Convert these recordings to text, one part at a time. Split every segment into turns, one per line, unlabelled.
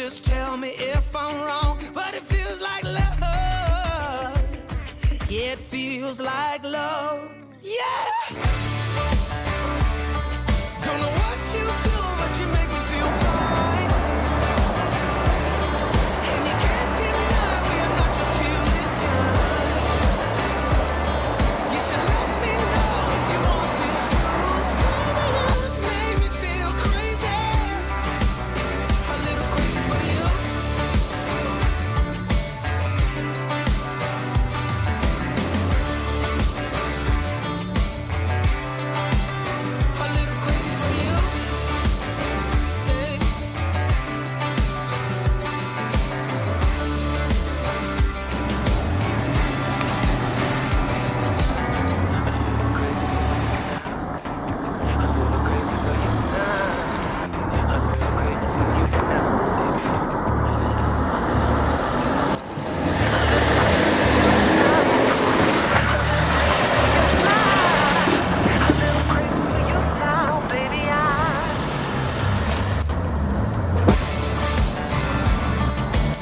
just tell me if I'm wrong, but it feels like love. Yeah, it feels like love. Yeah. Don't know what you do, but you make me feel fine. And you can't deny we are not just killing time. You should let me know if you want this true. Baby, you just make me feel crazy. A little crazy for you. A little crazy for you. Hey.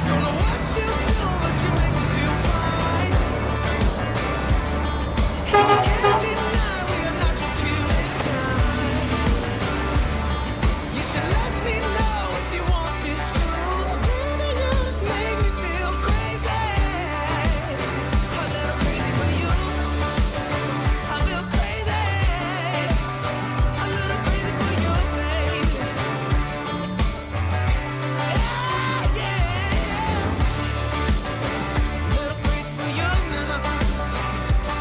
Don't know what you do, but you make me feel fine. And you can't deny we are not just killing time. You should let me know if you want this true. Baby, you just make me feel crazy. A little crazy for you. I feel crazy. A little crazy for you, baby. Yeah, yeah. Little crazy for you now.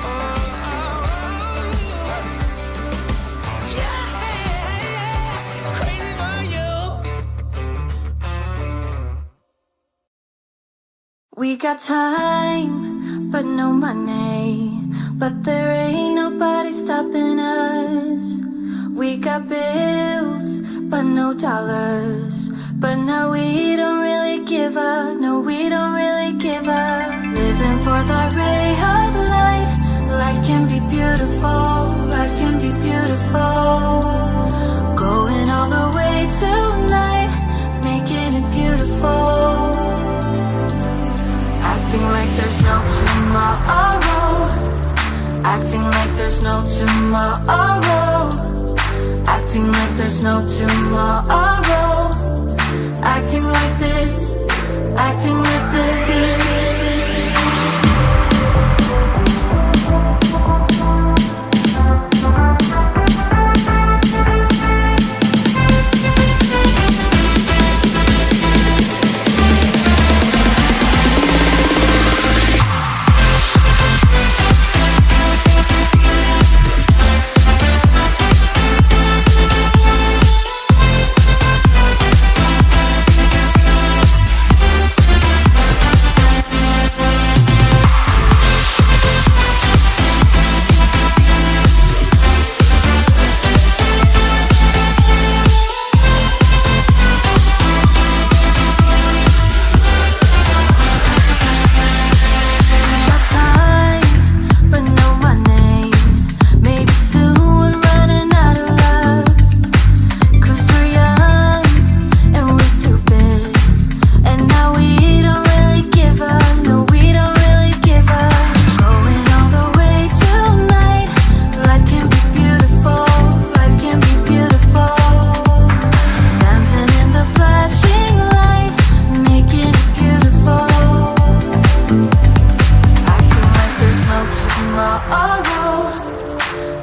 Oh, yeah, crazy for you.
We got time, but no money. But there ain't nobody stopping us. We got bills, but no dollars. But now we don't really give up. No, we don't really give up. Living for that ray of light. Life can be beautiful. Life can be beautiful. Going all the way tonight, making it beautiful. Acting like there's no tomorrow. Acting like there's no tomorrow. Acting like there's no tomorrow. Acting like this. Acting like this.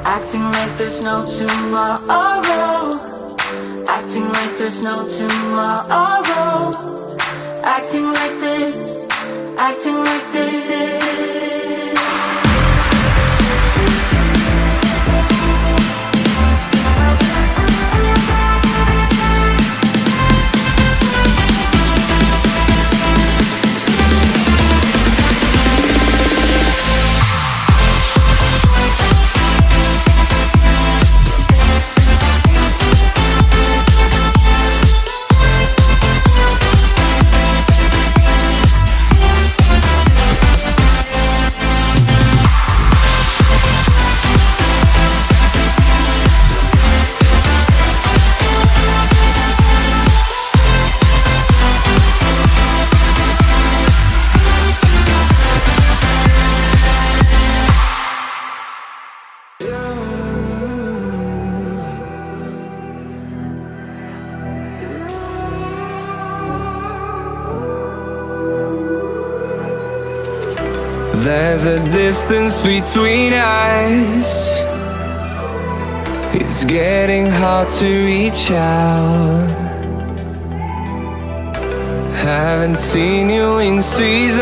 Acting like there's no tomorrow. Acting like there's no tomorrow. Acting like this. Acting like this.
There's a distance between us. It's getting hard to reach out. Haven't seen you in seasons,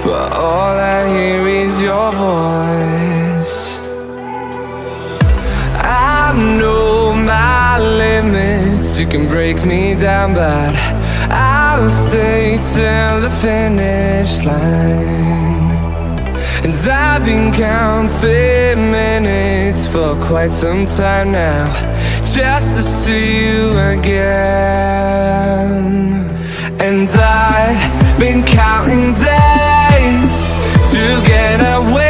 but all I hear is your voice. I know my limits, you can break me down, but I'll stay till the finish line. And I've been counting minutes for quite some time now, just to see you again. And I've been counting days to get away